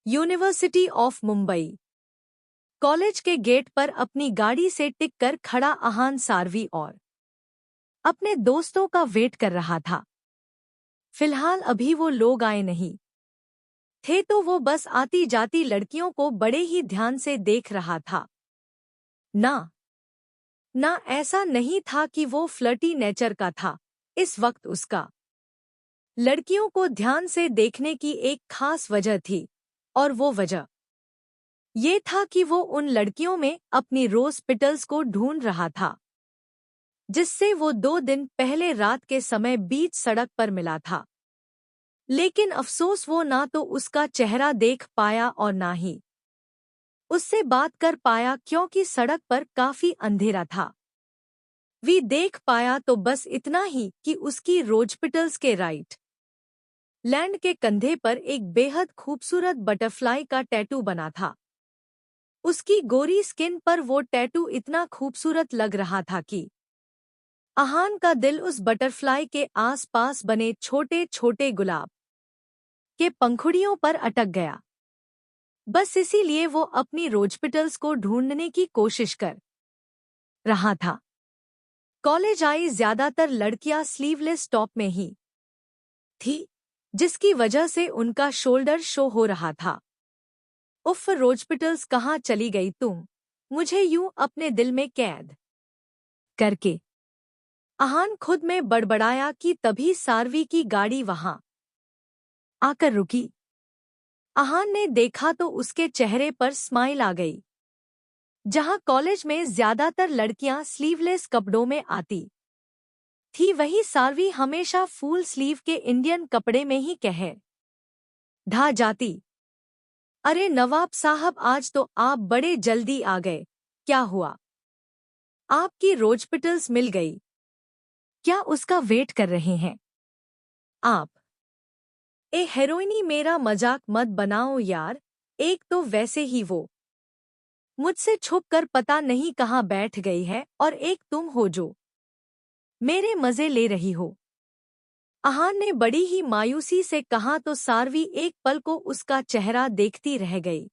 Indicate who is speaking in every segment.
Speaker 1: University of Mumbai college के gate पर अपनी गाड़ी से टिक कर खड़ा अहान सारवी और अपने दोस्तों का वेट कर रहा था। फिलहाल अभी वो लोग आए नहीं थे तो वो बस आती जाती लड़कियों को बड़े ही ध्यान से देख रहा था। ना ना ऐसा नहीं था कि वो फ्लर्टी नेचर का था। इस वक्त उसका लड़कियों को ध्यान से देखने की एक खास वजह थी, और वो वजह ये था कि वो उन लड़कियों में अपनी रोज पिटल्स को ढूंढ रहा था, जिससे वो 2 दिन पहले रात के समय बीच सड़क पर मिला था। लेकिन अफसोस वो ना तो उसका चेहरा देख पाया और ना ही उससे बात कर पाया, क्योंकि सड़क पर काफी अंधेरा था। वी देख पाया तो बस इतना ही कि उसकी रोजपिटल्स के राइट लैंड के कंधे पर एक बेहद खूबसूरत बटरफ्लाई का टैटू बना था। उसकी गोरी स्किन पर वो टैटू इतना खूबसूरत लग रहा था कि अहान का दिल उस बटरफ्लाई के आसपास बने छोटे छोटे गुलाब के पंखुड़ियों पर अटक गया। बस इसीलिए वो अपनी रोजपिटल्स को ढूंढने की कोशिश कर रहा था। कॉलेज आई ज्यादातर लड़कियां स्लीवलेस टॉप में ही थी, जिसकी वजह से उनका शोल्डर शो हो रहा था। उफ, रोजपिटल्स कहाँ चली गई तुम, मुझे यूं अपने दिल में कैद करके अहान खुद में बड़बड़ाया कि तभी सारवी की गाड़ी वहां आकर रुकी। अहान ने देखा तो उसके चेहरे पर स्माइल आ गई। जहां कॉलेज में ज्यादातर लड़कियां स्लीवलेस कपड़ों में आती थी, वही सारवी हमेशा फुल स्लीव के इंडियन कपड़े में ही कह ढा जाती। अरे नवाब साहब, आज तो आप बड़े जल्दी आ गए। क्या हुआ, आपकी रोजपिटल्स मिल गई? क्या उसका वेट कर रहे हैं आप? ए हेरोइनी, मेरा मजाक मत बनाओ यार। एक तो वैसे ही वो मुझसे छुप कर पता नहीं कहाँ बैठ गई है, और एक तुम हो जो मेरे मजे ले रही हो। अहान ने बड़ी ही मायूसी से कहा तो सारवी एक पल को उसका चेहरा देखती रह गई।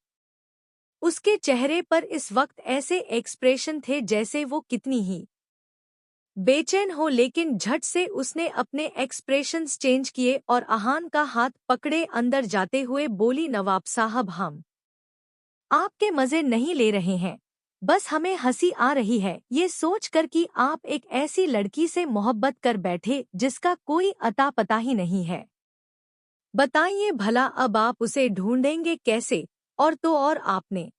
Speaker 1: उसके चेहरे पर इस वक्त ऐसे एक्सप्रेशन थे जैसे वो कितनी ही बेचैन हो, लेकिन झट से उसने अपने एक्सप्रेशंस चेंज किए और अहान का हाथ पकड़े अंदर जाते हुए बोली, नवाब साहब, हम आपके मजे नहीं ले रहे हैं, बस हमें हंसी आ रही है ये सोचकर कि आप एक ऐसी लड़की से मोहब्बत कर बैठे जिसका कोई अता पता ही नहीं है। बताइए भला अब आप उसे ढूंढेंगे कैसे? और तो और आपने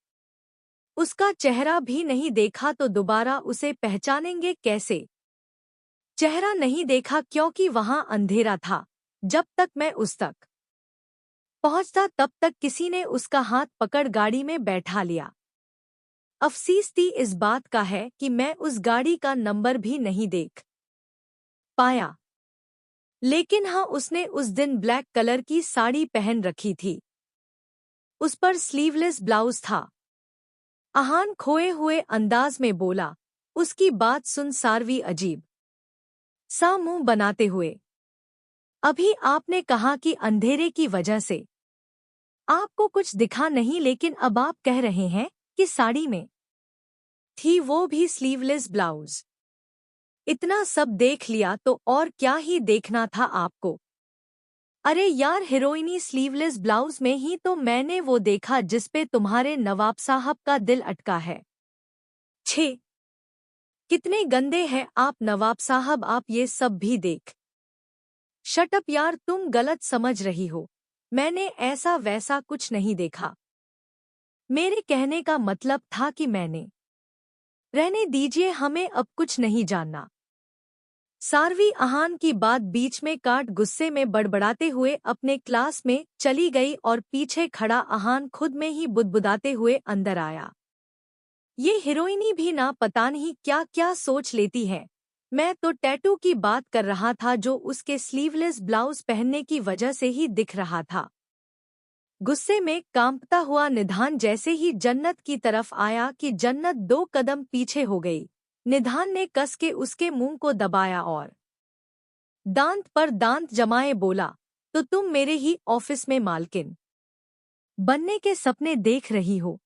Speaker 1: उसका चेहरा भी नहीं देखा तो दोबारा उसे पहचानेंगे कैसे? चेहरा नहीं देखा क्योंकि वहां अंधेरा था। जब तक मैं उस तक पहुंचता तब तक किसी ने उसका हाथ पकड़ गाड़ी में बैठा लिया। अफसीस थी इस बात का है कि मैं उस गाड़ी का नंबर भी नहीं देख पाया। लेकिन हाँ, उसने उस दिन ब्लैक कलर की साड़ी पहन रखी थी। उस पर स्लीवलेस ब्लाउज था। अहान खोए हुए अंदाज में बोला। उसकी बात सुन सारवी अजीब सा मुंह बनाते हुए, अभी आपने कहा कि अंधेरे की वजह से आपको कुछ दिखा नहीं, लेकिन अब आप कह रहे हैं कि साड़ी में थी, वो भी स्लीवलेस ब्लाउज। इतना सब देख लिया तो और क्या ही देखना था आपको? अरे यार हीरोइनी, स्लीवलेस ब्लाउज में ही तो मैंने वो देखा जिसपे तुम्हारे नवाब साहब का दिल अटका है। छे, कितने गंदे हैं आप नवाब साहब, आप ये सब भी देख। शट अप यार, तुम गलत समझ रही हो। मैंने ऐसा वैसा कुछ नहीं देखा। मेरे कहने का मतलब था कि मैंने रहने दीजिए, हमें अब कुछ नहीं जानना। सारवी अहान की बात बीच में काट गुस्से में बड़बड़ाते हुए अपने क्लास में चली गई और पीछे खड़ा अहान खुद में ही बुदबुदाते हुए अंदर आया। ये हीरोइनी भी ना पता नहीं क्या क्या सोच लेती है। मैं तो टैटू की बात कर रहा था जो उसके स्लीवलेस ब्लाउज पहनने की वजह से ही दिख रहा था। गुस्से में कांपता हुआ निधान जैसे ही जन्नत की तरफ आया कि जन्नत 2 कदम पीछे हो गई। निधान ने कस के उसके मुंह को दबाया और दांत पर दांत जमाए बोला, तो तुम मेरे ही ऑफिस में मालकिन बनने के सपने देख रही हो?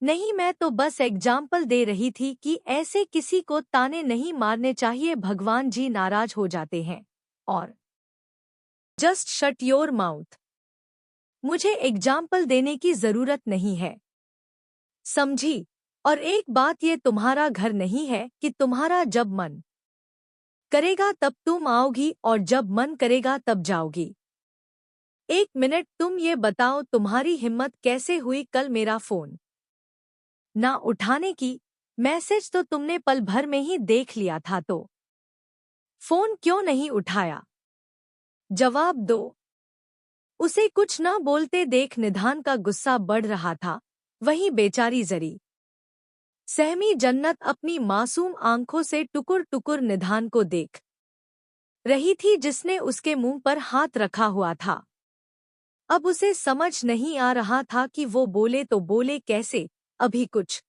Speaker 1: नहीं, मैं तो बस एग्जाम्पल दे रही थी कि ऐसे किसी को ताने नहीं मारने चाहिए, भगवान जी नाराज हो जाते हैं। और जस्ट शट योर माउथ। मुझे एग्जाम्पल देने की जरूरत नहीं है, समझी? और एक बात, ये तुम्हारा घर नहीं है कि तुम्हारा जब मन करेगा तब तुम आओगी और जब मन करेगा तब जाओगी। एक मिनट, तुम ये बताओ तुम्हारी हिम्मत कैसे हुई कल मेरा फोन ना उठाने की? मैसेज तो तुमने पल भर में ही देख लिया था, तो फोन क्यों नहीं उठाया? जवाब दो। उसे कुछ न बोलते देख निधान का गुस्सा बढ़ रहा था। वहीं बेचारी जरी सहमी जन्नत अपनी मासूम आंखों से टुकुर टुकुर निधान को देख रही थी, जिसने उसके मुंह पर हाथ रखा हुआ था। अब उसे समझ नहीं आ रहा था कि वो बोले तो बोले कैसे। अभी कुछ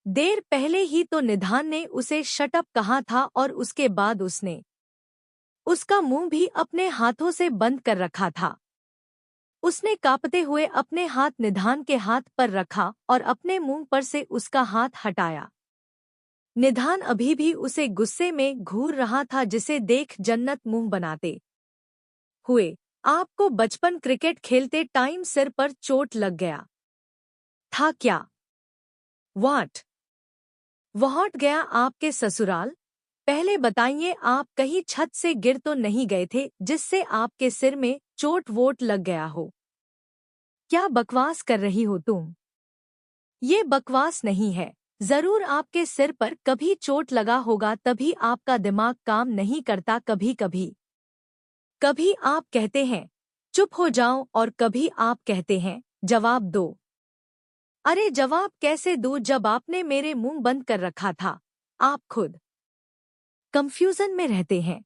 Speaker 1: देर पहले ही तो निधान ने उसे शटअप कहा था और उसके बाद उसने उसका मुंह भी अपने हाथों से बंद कर रखा था। उसने कांपते हुए अपने हाथ निधान के हाथ पर रखा और अपने मुंह पर से उसका हाथ हटाया। निधान अभी भी उसे गुस्से में घूर रहा था, जिसे देख जन्नत मुंह बनाते हुए, आपको बचपन क्रिकेट खेलते टाइम सिर पर चोट लग गया था क्या? व्हाट? व्हाट गया आपके ससुराल? पहले बताइए, आप कहीं छत से गिर तो नहीं गए थे जिससे आपके सिर में चोट वोट लग गया हो? क्या बकवास कर रही हो तुम? ये बकवास नहीं है। जरूर आपके सिर पर कभी चोट लगा होगा, तभी आपका दिमाग काम नहीं करता। कभी कभी कभी आप कहते हैं चुप हो जाओ और कभी आप कहते हैं जवाब दो। अरे जवाब कैसे दूं जब आपने मेरे मुंह बंद कर रखा था? आप खुद कंफ्यूजन में रहते हैं।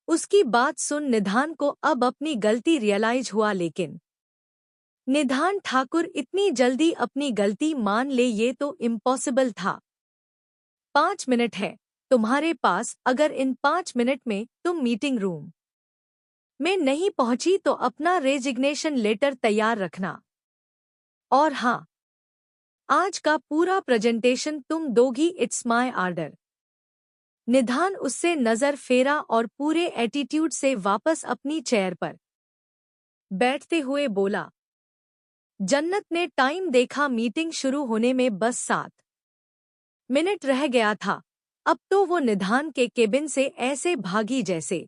Speaker 1: उसकी बात सुन निधान को अब अपनी गलती रियलाइज हुआ, लेकिन निधान ठाकुर इतनी जल्दी अपनी गलती मान ले ये तो इम्पॉसिबल था। 5 मिनट है तुम्हारे पास, अगर इन 5 मिनट में तुम मीटिंग रूम में नहीं पहुंची तो अपना रेजिग्नेशन लेटर तैयार रखना। और हाँ, आज का पूरा प्रेजेंटेशन तुम दोगी, इट्स माय ऑर्डर। निधान उससे नजर फेरा और पूरे एटीट्यूड से वापस अपनी चेयर पर बैठते हुए बोला। जन्नत ने टाइम देखा, मीटिंग शुरू होने में बस 7 मिनट रह गया था। अब तो वो निधान के केबिन से ऐसे भागी जैसे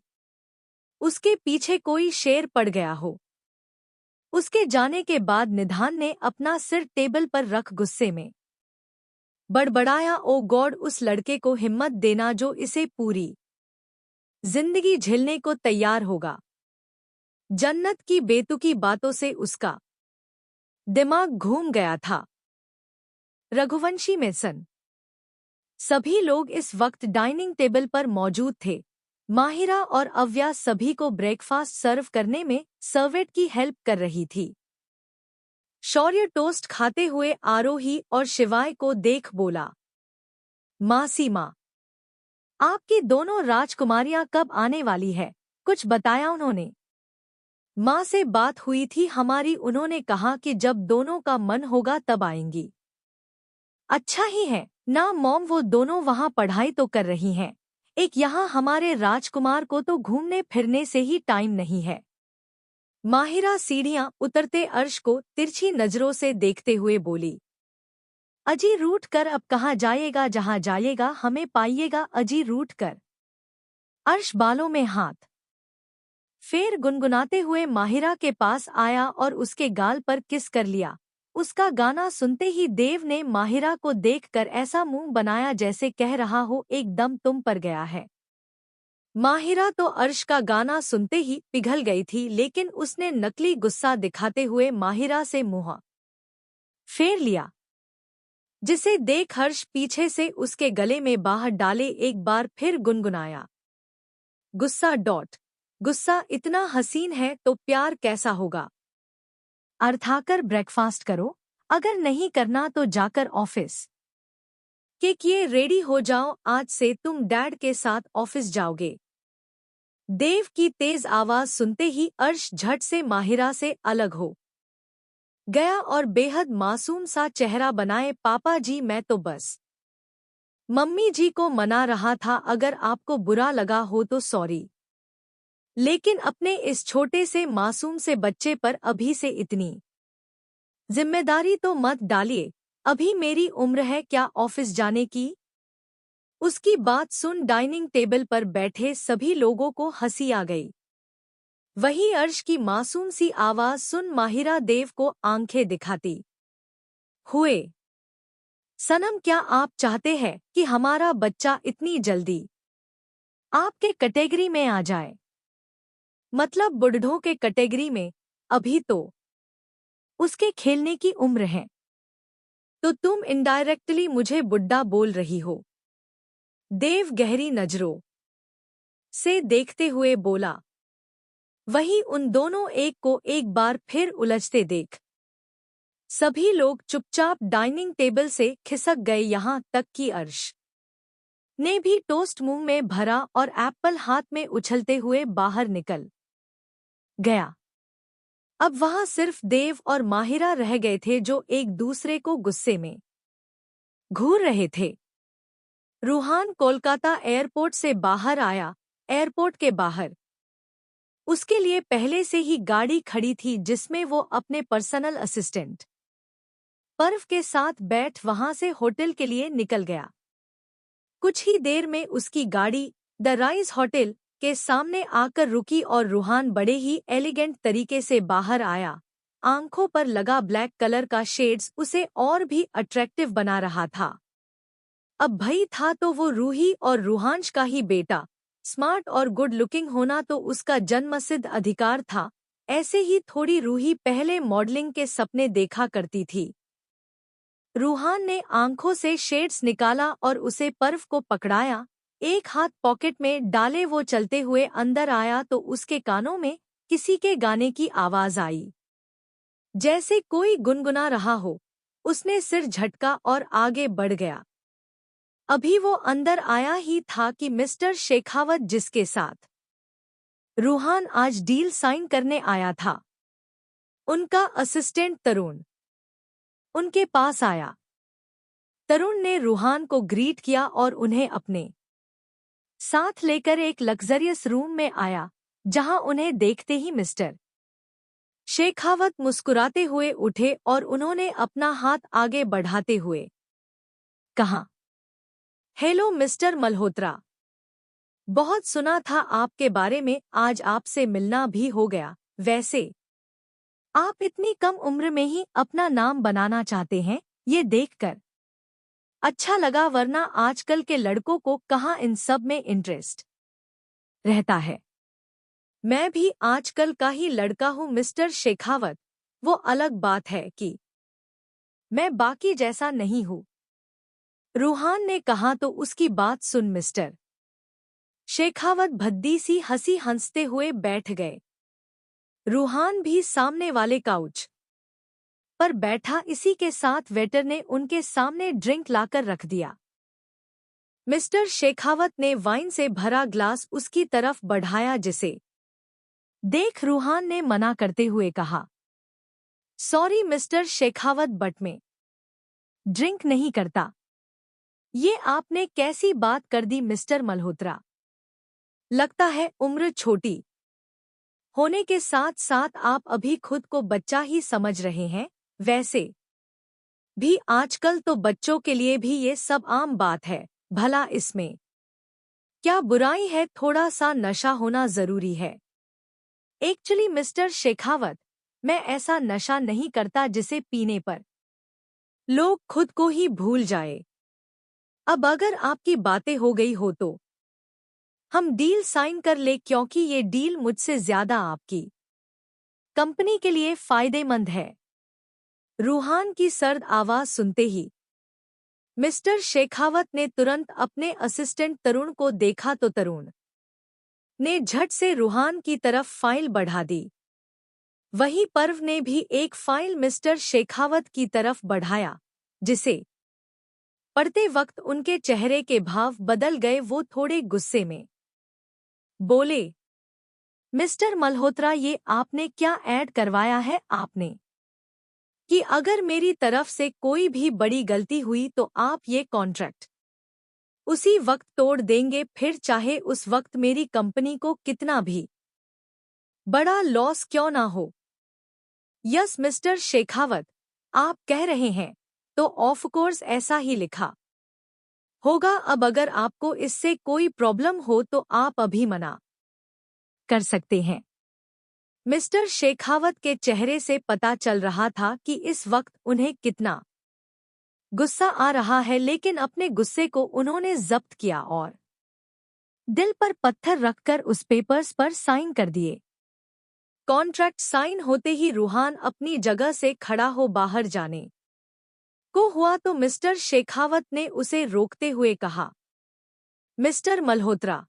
Speaker 1: उसके पीछे कोई शेर पड़ गया हो। उसके जाने के बाद निधान ने अपना सिर टेबल पर रख गुस्से में बड़बड़ाया, ओ गॉड, उस लड़के को हिम्मत देना जो इसे पूरी जिंदगी झेलने को तैयार होगा। जन्नत की बेतुकी बातों से उसका दिमाग घूम गया था। रघुवंशी मेसन सभी लोग इस वक्त डाइनिंग टेबल पर मौजूद थे। माहिरा और अव्या सभी को ब्रेकफास्ट सर्व करने में सर्वेंट की हेल्प कर रही थी। शौर्य टोस्ट खाते हुए आरोही और शिवाय को देख बोला, मासी माँ, आपकी दोनों राजकुमारियां कब आने वाली है? कुछ बताया उन्होंने? माँ से बात हुई थी हमारी, उन्होंने कहा कि जब दोनों का मन होगा तब आएंगी। अच्छा ही है ना मॉम, वो दोनों वहाँ पढ़ाई तो कर रही हैं, एक यहाँ हमारे राजकुमार को तो घूमने फिरने से ही टाइम नहीं है। माहिरा सीढ़ियाँ उतरते अर्श को तिरछी नजरों से देखते हुए बोली, अजी रूठ कर अब कहाँ जाएगा? जहाँ जाएगा हमें पाइएगा अजी रूठ कर। अर्श बालों में हाथ फेर गुनगुनाते हुए माहिरा के पास आया और उसके गाल पर किस कर लिया। उसका गाना सुनते ही देव ने माहिरा को देखकर ऐसा मुंह बनाया जैसे कह रहा हो एकदम तुम पर गया है। माहिरा तो अर्श का गाना सुनते ही पिघल गई थी, लेकिन उसने नकली गुस्सा दिखाते हुए माहिरा से मुंह फेर लिया, जिसे देख हर्ष पीछे से उसके गले में बाहर डाले एक बार फिर गुनगुनाया, गुस्सा डॉट गुस्सा इतना हसीन है तो प्यार कैसा होगा? अर्थाकर ब्रेकफास्ट करो, अगर नहीं करना तो जाकर ऑफिस के किए रेडी हो जाओ, आज से तुम डैड के साथ ऑफिस जाओगे। देव की तेज आवाज सुनते ही अर्श झट से माहिरा से अलग हो गया और बेहद मासूम सा चेहरा बनाए, पापा जी मैं तो बस मम्मी जी को मना रहा था, अगर आपको बुरा लगा हो तो सॉरी, लेकिन अपने इस छोटे से मासूम से बच्चे पर अभी से इतनी जिम्मेदारी तो मत डालिए। अभी मेरी उम्र है क्या ऑफिस जाने की। उसकी बात सुन डाइनिंग टेबल पर बैठे सभी लोगों को हंसी आ गई। वही अर्श की मासूम सी आवाज सुन माहिरा देव को आंखें दिखाती हुए, सनम क्या आप चाहते हैं कि हमारा बच्चा इतनी जल्दी आपके कैटेगरी में आ जाए, मतलब बुढ़ढों के कैटेगरी में। अभी तो उसके खेलने की उम्र है, तो तुम इनडायरेक्टली मुझे बुड्ढा बोल रही हो। देव गहरी नजरों से देखते हुए बोला। वही उन दोनों एक को एक बार फिर उलझते देख सभी लोग चुपचाप डाइनिंग टेबल से खिसक गए, यहाँ तक कि अर्श ने भी टोस्ट मुंह में भरा और एप्पल हाथ में उछलते हुए बाहर निकल गया। अब वहां सिर्फ देव और माहिरा रह गए थे, जो एक दूसरे को गुस्से में घूर रहे थे। रूहान कोलकाता एयरपोर्ट से बाहर आया। एयरपोर्ट के बाहर उसके लिए पहले से ही गाड़ी खड़ी थी, जिसमें वो अपने पर्सनल असिस्टेंट पर्व के साथ बैठ वहां से होटल के लिए निकल गया। कुछ ही देर में उसकी गाड़ी द राइज होटल के सामने आकर रुकी और रूहान बड़े ही एलिगेंट तरीके से बाहर आया। आंखों पर लगा ब्लैक कलर का शेड्स उसे और भी अट्रैक्टिव बना रहा था। अब भई था तो वो रूही और रूहांश का ही बेटा। स्मार्ट और गुड लुकिंग होना तो उसका जन्मसिद्ध अधिकार था। ऐसे ही थोड़ी रूही पहले मॉडलिंग के सपने देखा करती थी। रूहान ने आंखों से शेड्स निकाला और उसे पर्व को पकड़ाया। एक हाथ पॉकेट में डाले वो चलते हुए अंदर आया तो उसके कानों में किसी के गाने की आवाज आई, जैसे कोई गुनगुना रहा हो। उसने सिर झटका और आगे बढ़ गया। अभी वो अंदर आया ही था कि मिस्टर शेखावत, जिसके साथ रूहान आज डील साइन करने आया था, उनका असिस्टेंट तरुण उनके पास आया। तरुण ने रूहान को ग्रीट किया और उन्हें अपने साथ लेकर एक लग्जरियस रूम में आया, जहां उन्हें देखते ही मिस्टर शेखावत मुस्कुराते हुए उठे और उन्होंने अपना हाथ आगे बढ़ाते हुए कहा, हेलो मिस्टर मल्होत्रा, बहुत सुना था आपके बारे में, आज आपसे मिलना भी हो गया। वैसे आप इतनी कम उम्र में ही अपना नाम बनाना चाहते हैं, ये देखकर अच्छा लगा, वरना आजकल के लड़कों को कहाँ इन सब में इंटरेस्ट रहता है। मैं भी आजकल का ही लड़का हूँ मिस्टर शेखावत, वो अलग बात है कि मैं बाकी जैसा नहीं हूँ। रूहान ने कहा तो उसकी बात सुन मिस्टर शेखावत भद्दी सी हंसी हंसते हुए बैठ गए। रूहान भी सामने वाले काउच पर बैठा। इसी के साथ वेटर ने उनके सामने ड्रिंक लाकर रख दिया। मिस्टर शेखावत ने वाइन से भरा ग्लास उसकी तरफ बढ़ाया, जिसे देख रूहान ने मना करते हुए कहा, सॉरी मिस्टर शेखावत, बट में ड्रिंक नहीं करता। ये आपने कैसी बात कर दी मिस्टर मल्होत्रा, लगता है उम्र छोटी होने के साथ साथ आप अभी खुद को बच्चा ही समझ रहे हैं। वैसे भी आजकल तो बच्चों के लिए भी ये सब आम बात है, भला इसमें क्या बुराई है, थोड़ा सा नशा होना जरूरी है। एक्चुअली मिस्टर शेखावत, मैं ऐसा नशा नहीं करता जिसे पीने पर लोग खुद को ही भूल जाए। अब अगर आपकी बातें हो गई हो तो हम डील साइन कर ले, क्योंकि ये डील मुझसे ज्यादा आपकी कंपनी के लिए फायदेमंद है। रूहान की सर्द आवाज सुनते ही मिस्टर शेखावत ने तुरंत अपने असिस्टेंट तरुण को देखा तो तरुण ने झट से रूहान की तरफ फाइल बढ़ा दी। वहीं पर्व ने भी एक फाइल मिस्टर शेखावत की तरफ बढ़ाया, जिसे पढ़ते वक्त उनके चेहरे के भाव बदल गए। वो थोड़े गुस्से में बोले, मिस्टर मल्होत्रा, ये आपने क्या ऐड करवाया है? आपने कि अगर मेरी तरफ से कोई भी बड़ी गलती हुई तो आप ये कॉन्ट्रैक्ट उसी वक्त तोड़ देंगे, फिर चाहे उस वक्त मेरी कंपनी को कितना भी बड़ा लॉस क्यों ना हो। यस मिस्टर शेखावत, आप कह रहे हैं तो ऑफ कोर्स ऐसा ही लिखा होगा। अब अगर आपको इससे कोई प्रॉब्लम हो तो आप अभी मना कर सकते हैं। मिस्टर शेखावत के चेहरे से पता चल रहा था कि इस वक्त उन्हें कितना गुस्सा आ रहा है, लेकिन अपने गुस्से को उन्होंने जब्त किया और दिल पर पत्थर रखकर उस पेपर्स पर साइन कर दिए। कॉन्ट्रैक्ट साइन होते ही रूहान अपनी जगह से खड़ा हो बाहर जाने को हुआ तो मिस्टर शेखावत ने उसे रोकते हुए कहा, मिस्टर मल्होत्रा,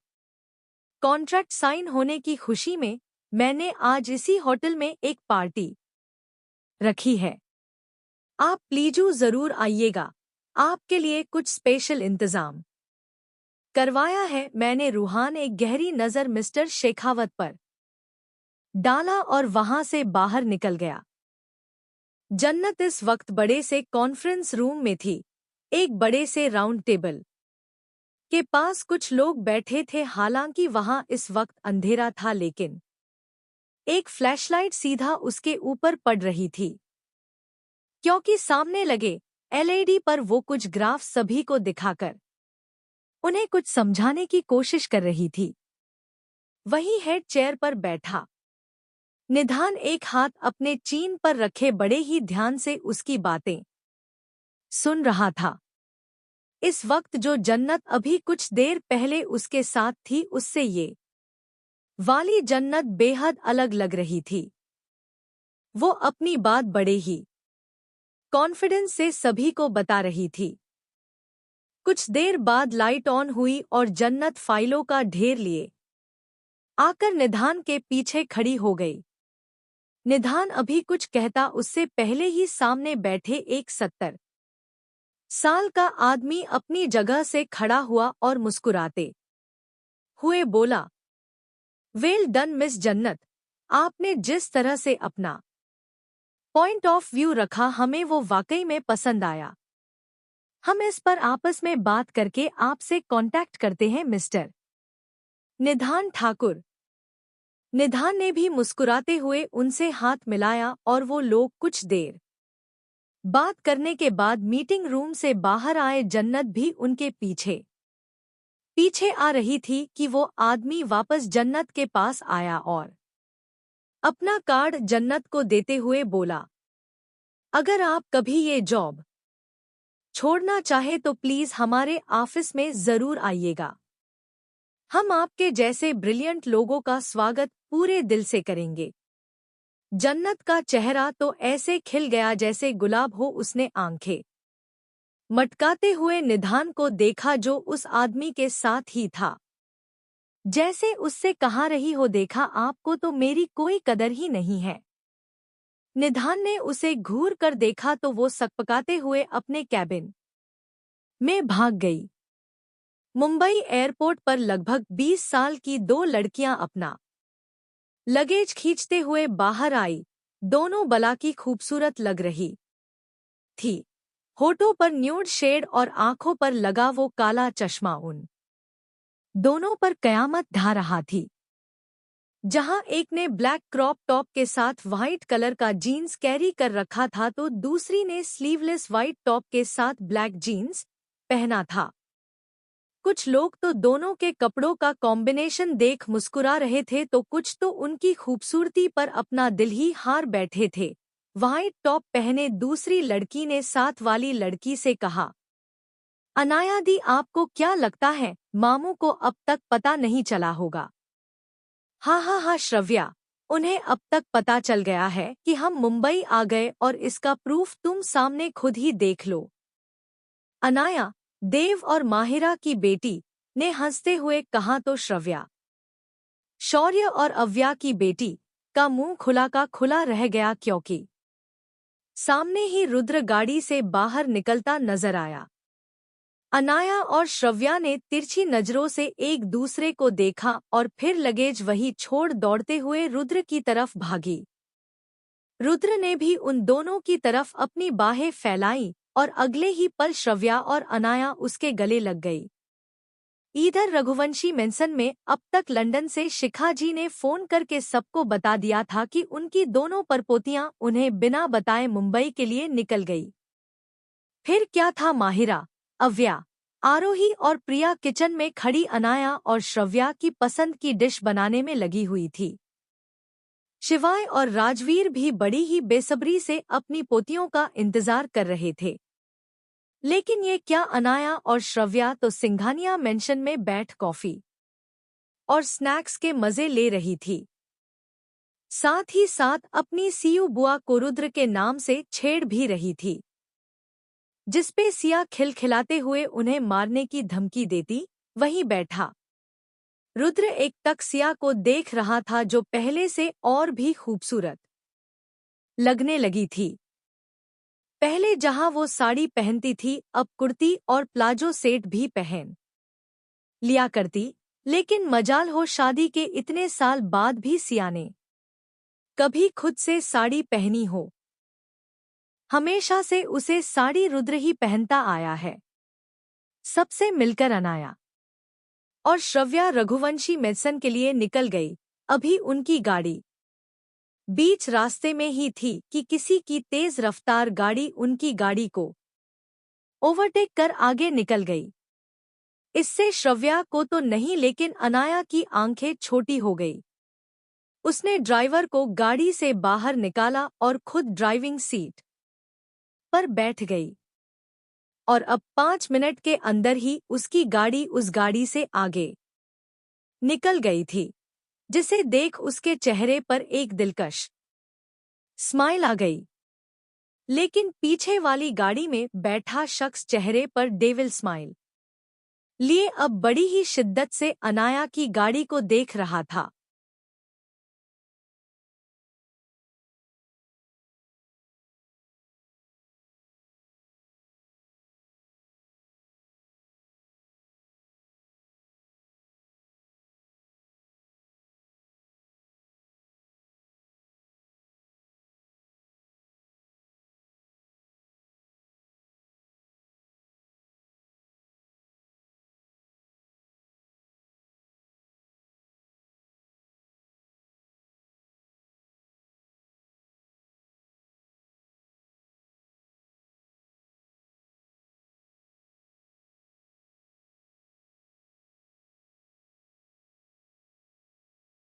Speaker 1: कॉन्ट्रैक्ट साइन होने की खुशी में मैंने आज इसी होटल में एक पार्टी रखी है। आप प्लीजू जरूर आइएगा, आपके लिए कुछ स्पेशल इंतजाम करवाया है मैंने। रूहान एक गहरी नजर मिस्टर शेखावत पर डाला और वहां से बाहर निकल गया। जन्नत इस वक्त बड़े से कॉन्फ्रेंस रूम में थी। एक बड़े से राउंड टेबल के पास कुछ लोग बैठे थे। हालांकि वहां इस वक्त अंधेरा था, लेकिन एक फ्लैशलाइट सीधा उसके ऊपर पड़ रही थी, क्योंकि सामने लगे एलईडी पर वो कुछ ग्राफ सभी को दिखाकर उन्हें कुछ समझाने की कोशिश कर रही थी। वहीं हेड चेयर पर बैठा निधान एक हाथ अपने चीन पर रखे बड़े ही ध्यान से उसकी बातें सुन रहा था। इस वक्त जो जन्नत अभी कुछ देर पहले उसके साथ थी, उससे ये वाली जन्नत बेहद अलग लग रही थी। वो अपनी बात बड़े ही कॉन्फिडेंस से सभी को बता रही थी। कुछ देर बाद लाइट ऑन हुई और जन्नत फाइलों का ढेर लिए आकर निधान के पीछे खड़ी हो गई। निधान अभी कुछ कहता उससे पहले ही सामने बैठे एक 70 साल का आदमी अपनी जगह से खड़ा हुआ और मुस्कुराते हुए बोला, वेल डन मिस जन्नत, आपने जिस तरह से अपना पॉइंट ऑफ व्यू रखा हमें वो वाकई में पसंद आया। हम इस पर आपस में बात करके आपसे कांटेक्ट करते हैं मिस्टर निधान ठाकुर। निधान ने भी मुस्कुराते हुए उनसे हाथ मिलाया और वो लोग कुछ देर बात करने के बाद मीटिंग रूम से बाहर आए। जन्नत भी उनके पीछे पीछे आ रही थी कि वो आदमी वापस जन्नत के पास आया और अपना कार्ड जन्नत को देते हुए बोला, अगर आप कभी ये जॉब छोड़ना चाहे तो प्लीज हमारे ऑफिस में जरूर आइएगा। हम आपके जैसे ब्रिलियंट लोगों का स्वागत पूरे दिल से करेंगे। जन्नत का चेहरा तो ऐसे खिल गया जैसे गुलाब हो। उसने आंखें मटकाते हुए निधान को देखा जो उस आदमी के साथ ही था। जैसे उससे कहा रही हो, देखा आपको तो मेरी कोई कदर ही नहीं है। निधान ने उसे घूर कर देखा तो वो सकपकाते हुए अपने कैबिन में भाग गई। मुंबई एयरपोर्ट पर लगभग 20 साल की दो लड़कियां अपना लगेज खींचते हुए बाहर आई। दोनों बलाकी खूबसूरत लग रही थी। होठों पर न्यूड शेड और आंखों पर लगा वो काला चश्मा उन दोनों पर कयामत ढा रहा थी। जहां एक ने ब्लैक क्रॉप टॉप के साथ व्हाइट कलर का जीन्स कैरी कर रखा था तो दूसरी ने स्लीवलेस व्हाइट टॉप के साथ ब्लैक जीन्स पहना था। कुछ लोग तो दोनों के कपड़ों का कॉम्बिनेशन देख मुस्कुरा रहे थे तो कुछ तो उनकी खूबसूरती पर अपना दिल ही हार बैठे थे। व्हाइट टॉप पहने दूसरी लड़की ने साथ वाली लड़की से कहा, अनाया दी, आपको क्या लगता है मामू को अब तक पता नहीं चला होगा? हाँ श्रव्या, उन्हें अब तक पता चल गया है कि हम मुंबई आ गए और इसका प्रूफ तुम सामने खुद ही देख लो। अनाया, देव और माहिरा की बेटी, ने हंसते हुए कहा तो श्रव्या, शौर्य और अव्या की बेटी, का मुंह खुला का खुला रह गया क्योंकि सामने ही रुद्र गाड़ी से बाहर निकलता नजर आया। अनाया और श्रव्या ने तिरछी नजरों से एक दूसरे को देखा और फिर लगेज वही छोड़ दौड़ते हुए रुद्र की तरफ भागी। रुद्र ने भी उन दोनों की तरफ अपनी बाहें फैलाई और अगले ही पल श्रव्या और अनाया उसके गले लग गई। इधर रघुवंशी मेंसन में अब तक लंदन से शिखा जी ने फोन करके सबको बता दिया था कि उनकी दोनों परपोतियां उन्हें बिना बताए मुंबई के लिए निकल गई। फिर क्या था, माहिरा, अव्या, आरोही और प्रिया किचन में खड़ी अनाया और श्रव्या की पसंद की डिश बनाने में लगी हुई थी। शिवाय और राजवीर भी बड़ी ही बेसब्री से अपनी पोतियों का इंतजार कर रहे थे। लेकिन ये क्या, अनाया और श्रव्या तो सिंघानिया मेंशन में बैठ कॉफी और स्नैक्स के मजे ले रही थी। साथ ही साथ अपनी सीयू बुआ को रुद्र के नाम से छेड़ भी रही थी, जिसपे सिया खिलखिलाते हुए उन्हें मारने की धमकी देती वहीं बैठा रुद्र एक टक सिया को देख रहा था, जो पहले से और भी खूबसूरत लगने लगी थी। पहले जहां वो साड़ी पहनती थी, अब कुर्ती और प्लाजो सेट भी पहन लिया करती। लेकिन मजाल हो, शादी के इतने साल बाद भी सिया ने कभी खुद से साड़ी पहनी हो। हमेशा से उसे साड़ी रुद्र ही पहनता आया है। सबसे मिलकर अनाया और श्रव्या रघुवंशी मेंसन के लिए निकल गई। अभी उनकी गाड़ी बीच रास्ते में ही थी कि किसी की तेज रफ्तार गाड़ी उनकी गाड़ी को ओवरटेक कर आगे निकल गई। इससे श्रव्या को तो नहीं, लेकिन अनाया की आंखें छोटी हो गई। उसने ड्राइवर को गाड़ी से बाहर निकाला और खुद ड्राइविंग सीट पर बैठ गई। और अब 5 मिनट के अंदर ही उसकी गाड़ी उस गाड़ी से आगे निकल गई थी, जिसे देख उसके चेहरे पर एक दिलकश स्माइल आ गई। लेकिन पीछे वाली गाड़ी में बैठा शख्स चेहरे पर डेविल स्माइल लिए अब बड़ी ही शिद्दत से अनाया की गाड़ी को देख रहा था।